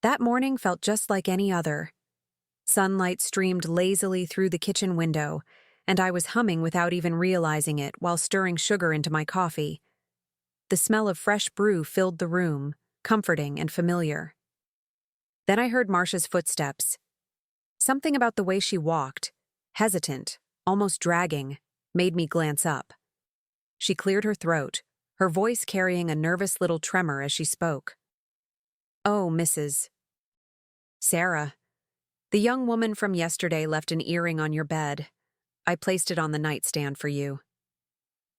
That morning felt just like any other. Sunlight streamed lazily through the kitchen window, and I was humming without even realizing it while stirring sugar into my coffee. The smell of fresh brew filled the room, comforting and familiar. Then I heard Marcia's footsteps. Something about the way she walked, hesitant, almost dragging, made me glance up. She cleared her throat, her voice carrying a nervous little tremor as she spoke. "Oh, Mrs. Sarah, the young woman from yesterday left an earring on your bed. I placed it on the nightstand for you."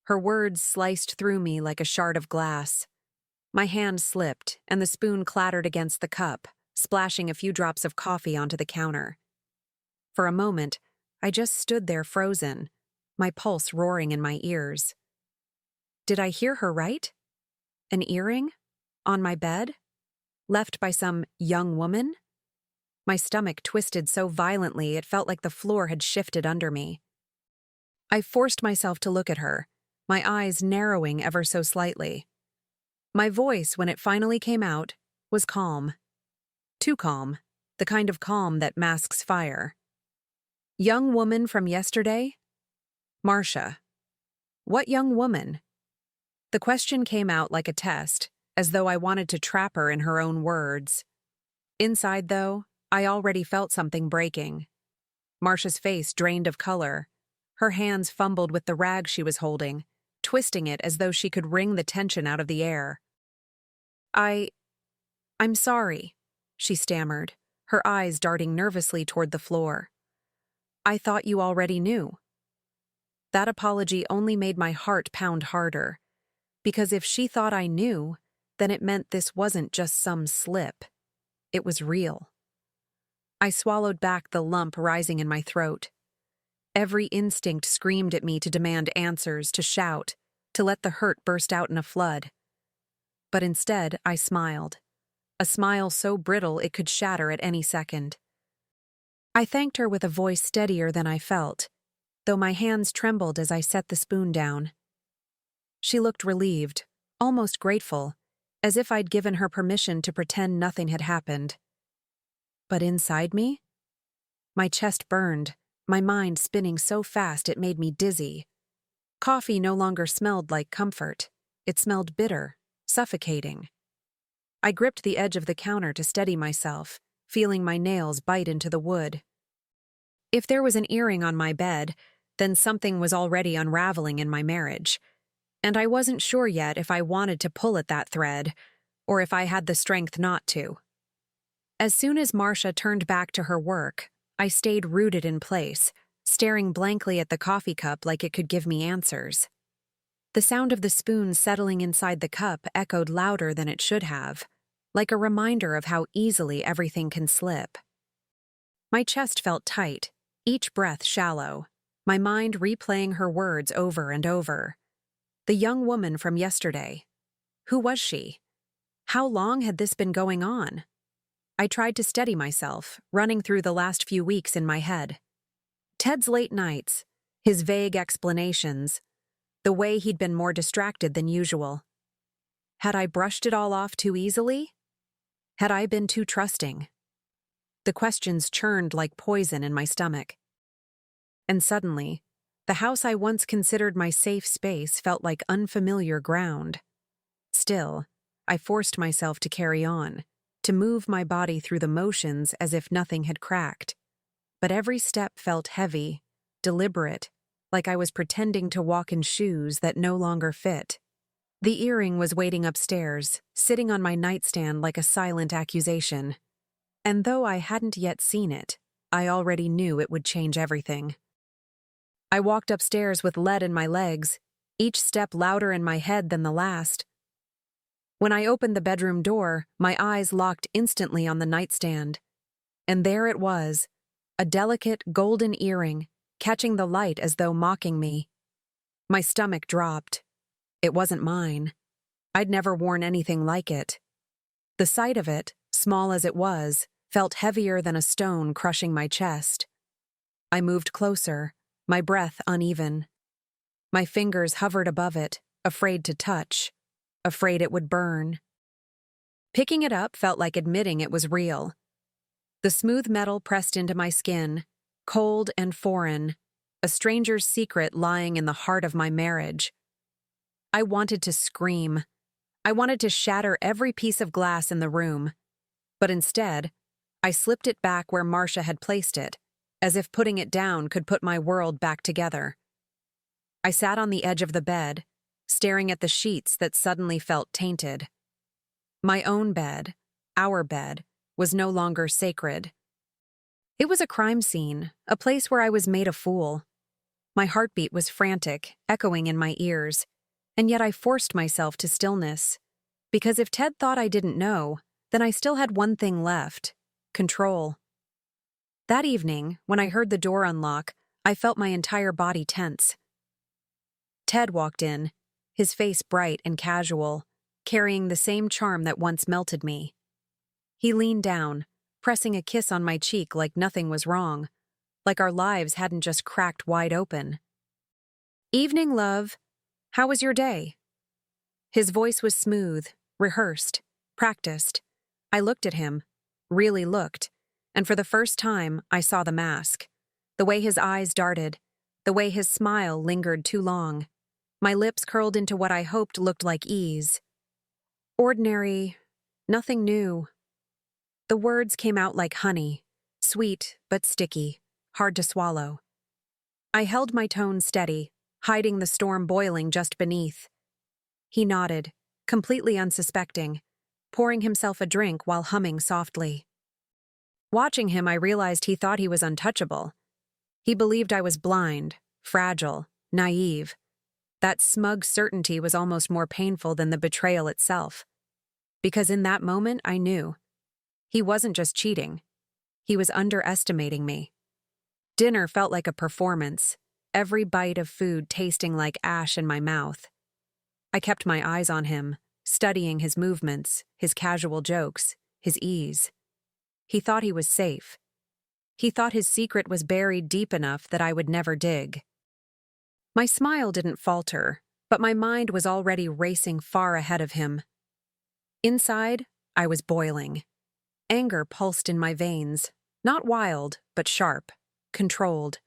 Her words sliced through me like a shard of glass. My hand slipped, and the spoon clattered against the cup, splashing a few drops of coffee onto the counter. For a moment, I just stood there frozen, my pulse roaring in my ears. Did I hear her right? An earring? On my bed? Left by some young woman? My stomach twisted so violently it felt like the floor had shifted under me. I forced myself to look at her, my eyes narrowing ever so slightly. My voice, when it finally came out, was calm. Too calm, the kind of calm that masks fire. "Young woman from yesterday? Marcia. What young woman?" The question came out like a test, as though I wanted to trap her in her own words. Inside, though, I already felt something breaking. Marcia's face drained of color. Her hands fumbled with the rag she was holding, twisting it as though she could wring the tension out of the air. I'm sorry," she stammered, her eyes darting nervously toward the floor. "I thought you already knew." That apology only made my heart pound harder, because if she thought I knew, then it meant this wasn't just some slip. It was real. I swallowed back the lump rising in my throat. Every instinct screamed at me to demand answers, to shout, to let the hurt burst out in a flood. But instead, I smiled. A smile so brittle it could shatter at any second. I thanked her with a voice steadier than I felt, though my hands trembled as I set the spoon down. She looked relieved, almost grateful, as if I'd given her permission to pretend nothing had happened. But inside me? My chest burned, my mind spinning so fast it made me dizzy. Coffee no longer smelled like comfort. It smelled bitter, suffocating. I gripped the edge of the counter to steady myself, feeling my nails bite into the wood. If there was an earring on my bed, then something was already unraveling in my marriage. And I wasn't sure yet if I wanted to pull at that thread, or if I had the strength not to. As soon as Marcia turned back to her work, I stayed rooted in place, staring blankly at the coffee cup like it could give me answers. The sound of the spoon settling inside the cup echoed louder than it should have, like a reminder of how easily everything can slip. My chest felt tight, each breath shallow, my mind replaying her words over and over. The young woman from yesterday. Who was she? How long had this been going on? I tried to steady myself, running through the last few weeks in my head. Ted's late nights, his vague explanations, the way he'd been more distracted than usual. Had I brushed it all off too easily? Had I been too trusting? The questions churned like poison in my stomach. And suddenly, the house I once considered my safe space felt like unfamiliar ground. Still, I forced myself to carry on, to move my body through the motions as if nothing had cracked. But every step felt heavy, deliberate, like I was pretending to walk in shoes that no longer fit. The earring was waiting upstairs, sitting on my nightstand like a silent accusation. And though I hadn't yet seen it, I already knew it would change everything. I walked upstairs with lead in my legs, each step louder in my head than the last. When I opened the bedroom door, my eyes locked instantly on the nightstand. And there it was, a delicate golden earring, catching the light as though mocking me. My stomach dropped. It wasn't mine. I'd never worn anything like it. The sight of it, small as it was, felt heavier than a stone crushing my chest. I moved closer, my breath uneven. My fingers hovered above it, afraid to touch, afraid it would burn. Picking it up felt like admitting it was real. The smooth metal pressed into my skin, cold and foreign, a stranger's secret lying in the heart of my marriage. I wanted to scream. I wanted to shatter every piece of glass in the room. But instead, I slipped it back where Marcia had placed it, as if putting it down could put my world back together. I sat on the edge of the bed, staring at the sheets that suddenly felt tainted. My own bed, our bed, was no longer sacred. It was a crime scene, a place where I was made a fool. My heartbeat was frantic, echoing in my ears, and yet I forced myself to stillness. Because if Ted thought I didn't know, then I still had one thing left: control. That evening, when I heard the door unlock, I felt my entire body tense. Ted walked in, his face bright and casual, carrying the same charm that once melted me. He leaned down, pressing a kiss on my cheek like nothing was wrong, like our lives hadn't just cracked wide open. "Evening, love. How was your day?" His voice was smooth, rehearsed, practiced. I looked at him, really looked, and for the first time, I saw the mask. The way his eyes darted, the way his smile lingered too long. My lips curled into what I hoped looked like ease. "Ordinary, nothing new." The words came out like honey, sweet but sticky, hard to swallow. I held my tone steady, hiding the storm boiling just beneath. He nodded, completely unsuspecting, pouring himself a drink while humming softly. Watching him, I realized he thought he was untouchable. He believed I was blind, fragile, naive. That smug certainty was almost more painful than the betrayal itself. Because in that moment, I knew. He wasn't just cheating. He was underestimating me. Dinner felt like a performance, every bite of food tasting like ash in my mouth. I kept my eyes on him, studying his movements, his casual jokes, his ease. He thought he was safe. He thought his secret was buried deep enough that I would never dig. My smile didn't falter, but my mind was already racing far ahead of him. Inside, I was boiling. Anger pulsed in my veins, not wild, but sharp, controlled.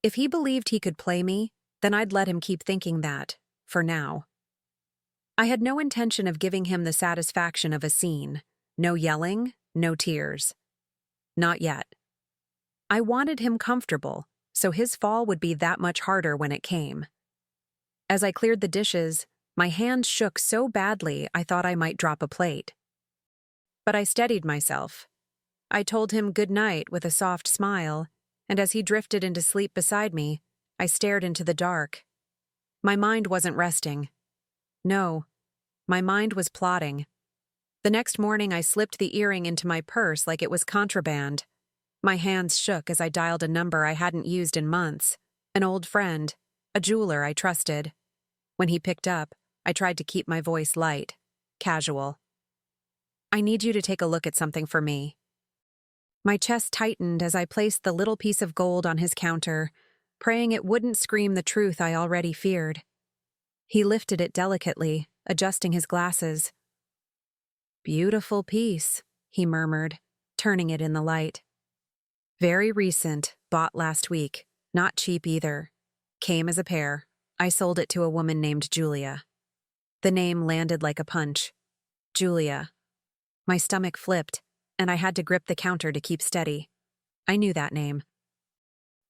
If he believed he could play me, then I'd let him keep thinking that, for now. I had no intention of giving him the satisfaction of a scene. No yelling, no tears. Not yet. I wanted him comfortable, so his fall would be that much harder when it came. As I cleared the dishes, my hands shook so badly I thought I might drop a plate. But I steadied myself. I told him good night with a soft smile, and as he drifted into sleep beside me, I stared into the dark. My mind wasn't resting. No, my mind was plotting. The next morning, I slipped the earring into my purse like it was contraband. My hands shook as I dialed a number I hadn't used in months. An old friend, a jeweler I trusted. When he picked up, I tried to keep my voice light, casual. "I need you to take a look at something for me." My chest tightened as I placed the little piece of gold on his counter, praying it wouldn't scream the truth I already feared. He lifted it delicately, adjusting his glasses. "Beautiful piece," he murmured, turning it in the light. "Very recent, bought last week. Not cheap either. Came as a pair. I sold it to a woman named Julia." The name landed like a punch. Julia. My stomach flipped, and I had to grip the counter to keep steady. I knew that name.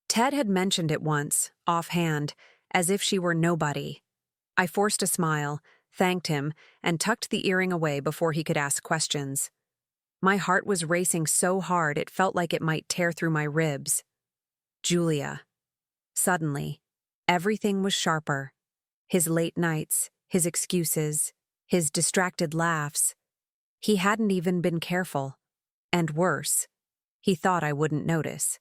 Ted had mentioned it once, offhand, as if she were nobody. I forced a smile, thanked him, and tucked the earring away before he could ask questions. My heart was racing so hard it felt like it might tear through my ribs. Julia. Suddenly, everything was sharper. His late nights, his excuses, his distracted laughs. He hadn't even been careful. And worse, he thought I wouldn't notice.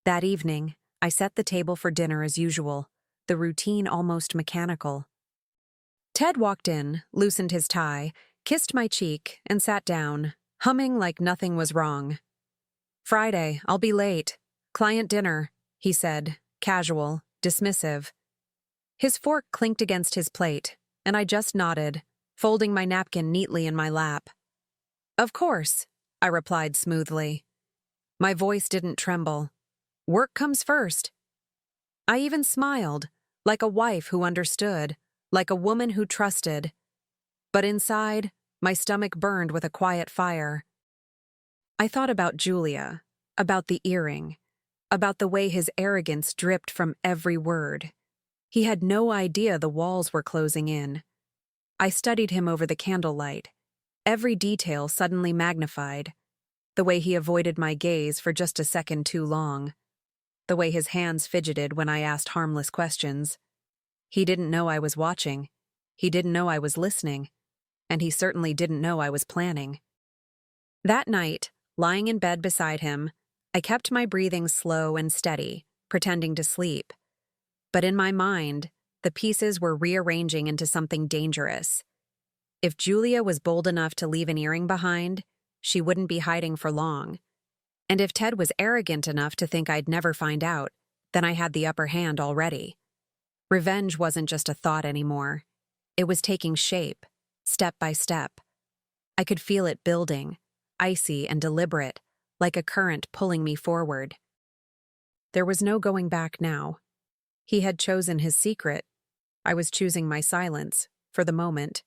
That evening, I set the table for dinner as usual, the routine almost mechanical. Ted walked in, loosened his tie, kissed my cheek, and sat down, humming like nothing was wrong. "Friday, I'll be late. Client dinner," he said, casual, dismissive. His fork clinked against his plate, and I just nodded, folding my napkin neatly in my lap. Of course, I replied smoothly. My voice didn't tremble. Work comes first. I even smiled, like a wife who understood, like a woman who trusted. But inside, my stomach burned with a quiet fire. I thought about Julia, about the earring, about the way his arrogance dripped from every word. He had no idea the walls were closing in. I studied him over the candlelight, every detail suddenly magnified. The way he avoided my gaze for just a second too long. The way his hands fidgeted when I asked harmless questions. He didn't know I was watching. He didn't know I was listening. And he certainly didn't know I was planning. That night, lying in bed beside him, I kept my breathing slow and steady, pretending to sleep. But in my mind, the pieces were rearranging into something dangerous. If Julia was bold enough to leave an earring behind, she wouldn't be hiding for long. And if Ted was arrogant enough to think I'd never find out, then I had the upper hand already. Revenge wasn't just a thought anymore. It was taking shape, step by step. I could feel it building, icy and deliberate, like a current pulling me forward. There was no going back now. He had chosen his secret. I was choosing my silence, for the moment.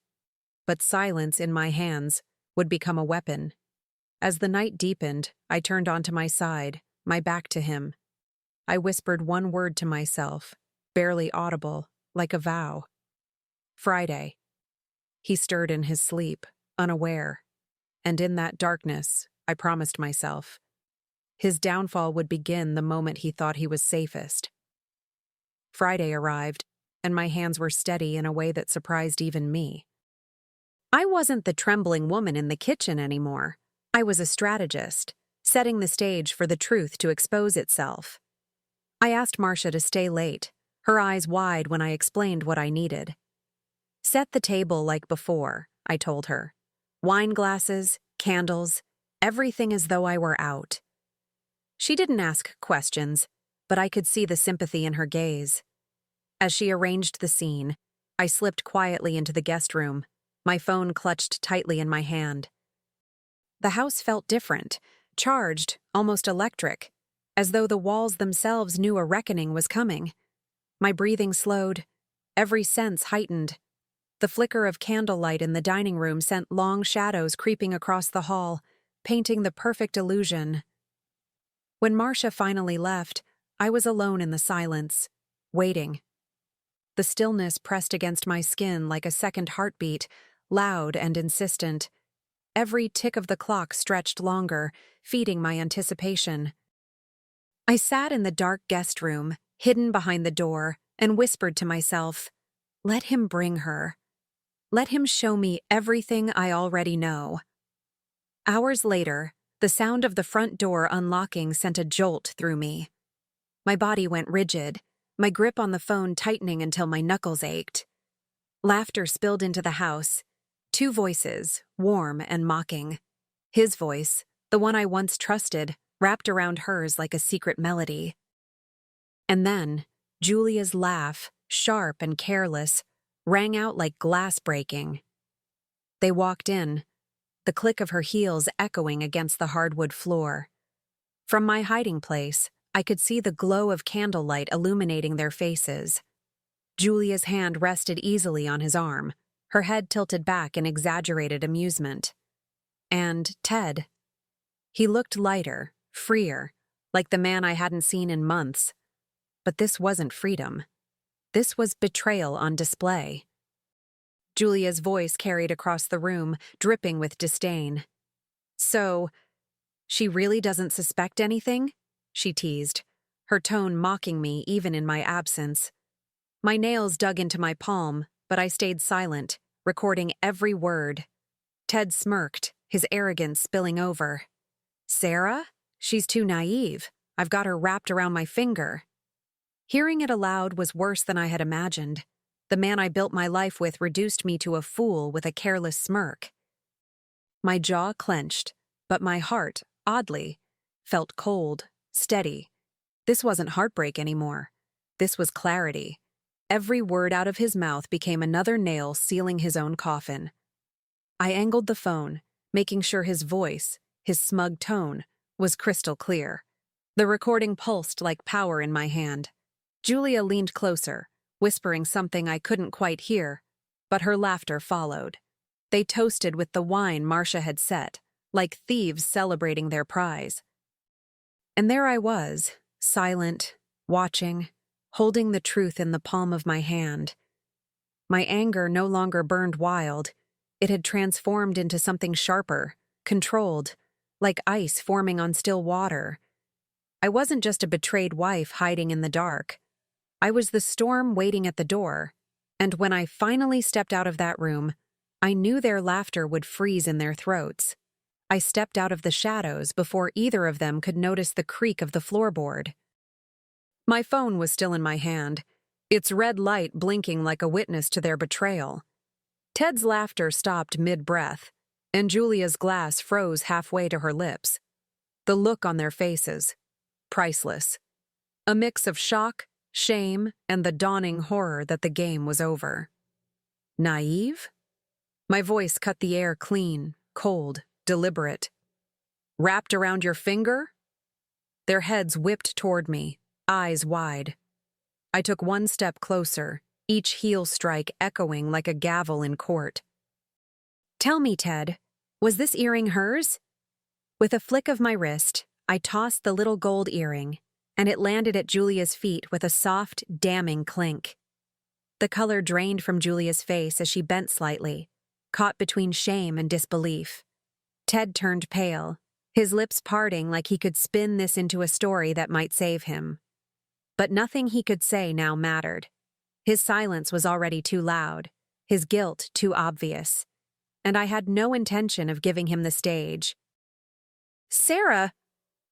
But silence in my hands would become a weapon. As the night deepened, I turned onto my side, my back to him. I whispered one word to myself, barely audible, like a vow. Friday. He stirred in his sleep, unaware. And in that darkness, I promised myself, his downfall would begin the moment he thought he was safest. Friday arrived, and my hands were steady in a way that surprised even me. I wasn't the trembling woman in the kitchen anymore. I was a strategist, setting the stage for the truth to expose itself. I asked Marcia to stay late, her eyes wide when I explained what I needed. Set the table like before, I told her. Wine glasses, candles, everything as though I were out. She didn't ask questions, but I could see the sympathy in her gaze. As she arranged the scene, I slipped quietly into the guest room, my phone clutched tightly in my hand. The house felt different, charged, almost electric, as though the walls themselves knew a reckoning was coming. My breathing slowed, every sense heightened. The flicker of candlelight in the dining room sent long shadows creeping across the hall, painting the perfect illusion. When Marcia finally left, I was alone in the silence, waiting. The stillness pressed against my skin like a second heartbeat, loud and insistent. Every tick of the clock stretched longer, feeding my anticipation. I sat in the dark guest room, hidden behind the door, and whispered to myself, "Let him bring her. Let him show me everything I already know." Hours later, the sound of the front door unlocking sent a jolt through me. My body went rigid, my grip on the phone tightening until my knuckles ached. Laughter spilled into the house. Two voices, warm and mocking. His voice, the one I once trusted, wrapped around hers like a secret melody. And then, Julia's laugh, sharp and careless, rang out like glass breaking. They walked in, the click of her heels echoing against the hardwood floor. From my hiding place, I could see the glow of candlelight illuminating their faces. Julia's hand rested easily on his arm, her head tilted back in exaggerated amusement. And Ted. He looked lighter, freer, like the man I hadn't seen in months. But this wasn't freedom. This was betrayal on display. Julia's voice carried across the room, dripping with disdain. "So, she really doesn't suspect anything?" she teased, her tone mocking me even in my absence. My nails dug into my palm, but I stayed silent, recording every word. Ted smirked, his arrogance spilling over. "Sarah? She's too naive. I've got her wrapped around my finger." Hearing it aloud was worse than I had imagined. The man I built my life with reduced me to a fool with a careless smirk. My jaw clenched, but my heart, oddly, felt cold, steady. This wasn't heartbreak anymore. This was clarity. Every word out of his mouth became another nail sealing his own coffin. I angled the phone, making sure his voice, his smug tone, was crystal clear. The recording pulsed like power in my hand. Julia leaned closer, whispering something I couldn't quite hear, but her laughter followed. They toasted with the wine Marcia had set, like thieves celebrating their prize. And there I was, silent, watching, holding the truth in the palm of my hand. My anger no longer burned wild. It had transformed into something sharper, controlled, like ice forming on still water. I wasn't just a betrayed wife hiding in the dark. I was the storm waiting at the door, and when I finally stepped out of that room, I knew their laughter would freeze in their throats. I stepped out of the shadows before either of them could notice the creak of the floorboard. My phone was still in my hand, its red light blinking like a witness to their betrayal. Ted's laughter stopped mid-breath, and Julia's glass froze halfway to her lips. The look on their faces, priceless. A mix of shock, shame, and the dawning horror that the game was over. Naive? My voice cut the air clean, cold, deliberate. Wrapped around your finger? Their heads whipped toward me, eyes wide. I took one step closer, each heel strike echoing like a gavel in court. Tell me, Ted, was this earring hers? With a flick of my wrist, I tossed the little gold earring, and it landed at Julia's feet with a soft, damning clink. The color drained from Julia's face as she bent slightly, caught between shame and disbelief. Ted turned pale, his lips parting like he could spin this into a story that might save him. But nothing he could say now mattered. His silence was already too loud, his guilt too obvious, and I had no intention of giving him the stage. "Sarah,"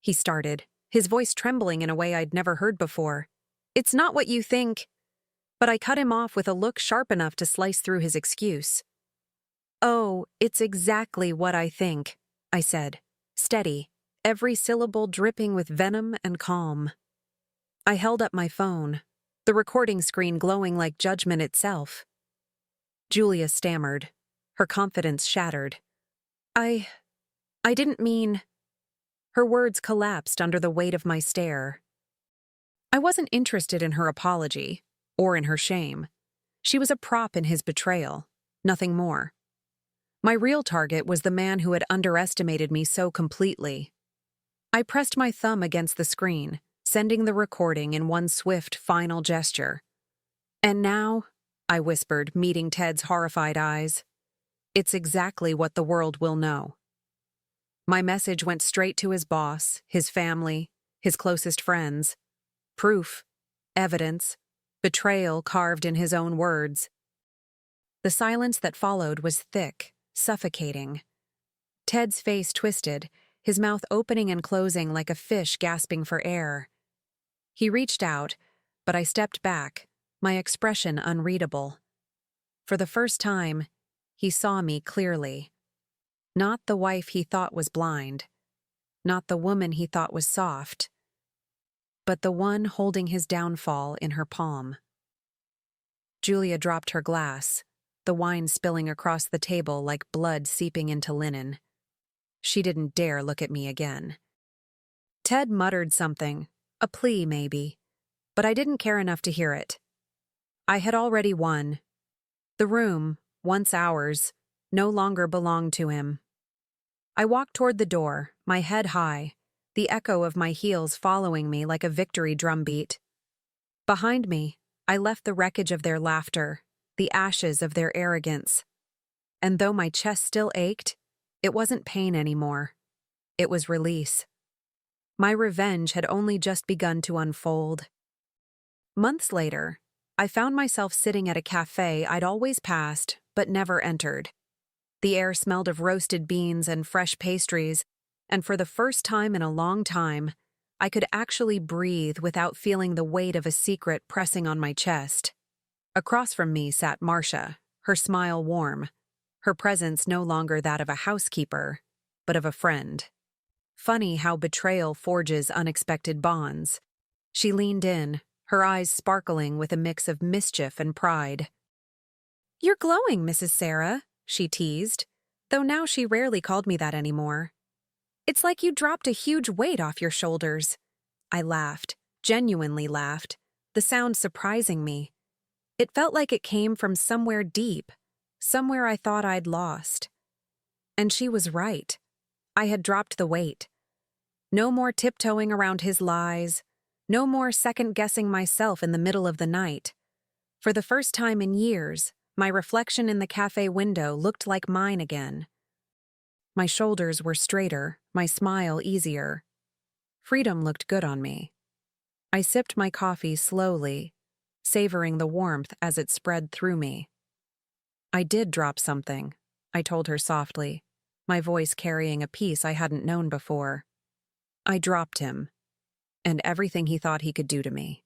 he started, his voice trembling in a way I'd never heard before. "It's not what you think." But I cut him off with a look sharp enough to slice through his excuse. "Oh, it's exactly what I think," I said, steady, every syllable dripping with venom and calm. I held up my phone, the recording screen glowing like judgment itself. Julia stammered, her confidence shattered. I didn't mean..." Her words collapsed under the weight of my stare. I wasn't interested in her apology, or in her shame. She was a prop in his betrayal, nothing more. My real target was the man who had underestimated me so completely. I pressed my thumb against the screen, sending the recording in one swift, final gesture. "And now," I whispered, meeting Ted's horrified eyes, "it's exactly what the world will know." My message went straight to his boss, his family, his closest friends. Proof, evidence, betrayal carved in his own words. The silence that followed was thick, suffocating. Ted's face twisted, his mouth opening and closing like a fish gasping for air. He reached out, but I stepped back, my expression unreadable. For the first time, he saw me clearly. Not the wife he thought was blind, not the woman he thought was soft, but the one holding his downfall in her palm. Julia dropped her glass, the wine spilling across the table like blood seeping into linen. She didn't dare look at me again. Ted muttered something, a plea maybe, but I didn't care enough to hear it. I had already won. The room, once ours, no longer belonged to him. I walked toward the door, my head high, the echo of my heels following me like a victory drumbeat. Behind me, I left the wreckage of their laughter, the ashes of their arrogance. And though my chest still ached, it wasn't pain anymore. It was release. My revenge had only just begun to unfold. Months later, I found myself sitting at a cafe I'd always passed but never entered. The air smelled of roasted beans and fresh pastries, and for the first time in a long time, I could actually breathe without feeling the weight of a secret pressing on my chest. Across from me sat Marcia, her smile warm, her presence no longer that of a housekeeper, but of a friend. Funny how betrayal forges unexpected bonds. She leaned in, her eyes sparkling with a mix of mischief and pride. "You're glowing, Mrs. Sarah," she teased, though now she rarely called me that anymore. It's like you dropped a huge weight off your shoulders. I laughed, genuinely laughed, the sound surprising me. It felt like it came from somewhere deep, somewhere I thought I'd lost. And she was right. I had dropped the weight. No more tiptoeing around his lies, no more second-guessing myself in the middle of the night. For the first time in years, my reflection in the cafe window looked like mine again. My shoulders were straighter, my smile easier. Freedom looked good on me. I sipped my coffee slowly, savoring the warmth as it spread through me. I did drop something, I told her softly, my voice carrying a piece I hadn't known before. I dropped him, and everything he thought he could do to me.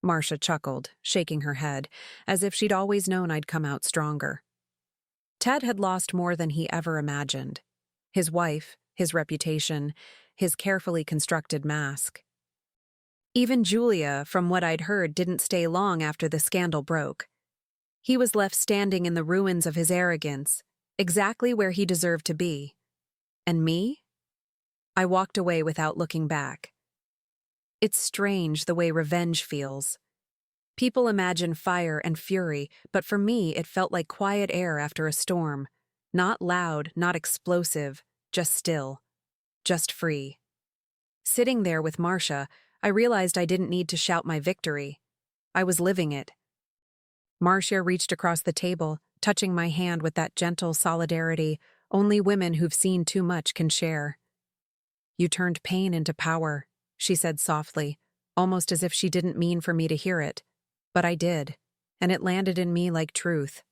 Marcia chuckled, shaking her head, as if she'd always known I'd come out stronger. Ted had lost more than he ever imagined. His wife, his reputation, his carefully constructed mask. Even Julia, from what I'd heard, didn't stay long after the scandal broke. He was left standing in the ruins of his arrogance, exactly where he deserved to be. And me? I walked away without looking back. It's strange the way revenge feels. People imagine fire and fury, but for me it felt like quiet air after a storm. Not loud, not explosive, just still. Just free. Sitting there with Marcia, I realized I didn't need to shout my victory. I was living it. Marcia reached across the table, touching my hand with that gentle solidarity only women who've seen too much can share. You turned pain into power, she said softly, almost as if she didn't mean for me to hear it. But I did, and it landed in me like truth.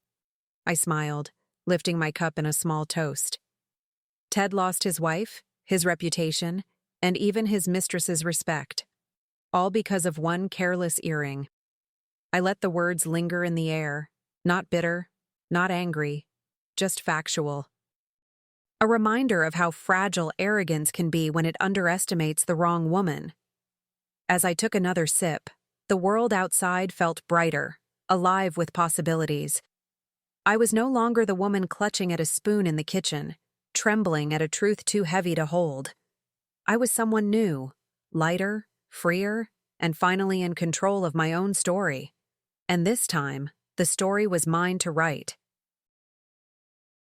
I smiled, lifting my cup in a small toast. Ted lost his wife, his reputation, and even his mistress's respect. All because of one careless earring. I let the words linger in the air, not bitter, not angry, just factual. A reminder of how fragile arrogance can be when it underestimates the wrong woman. As I took another sip, the world outside felt brighter, alive with possibilities. I was no longer the woman clutching at a spoon in the kitchen, trembling at a truth too heavy to hold. I was someone new, lighter, freer, and finally in control of my own story. And this time, the story was mine to write.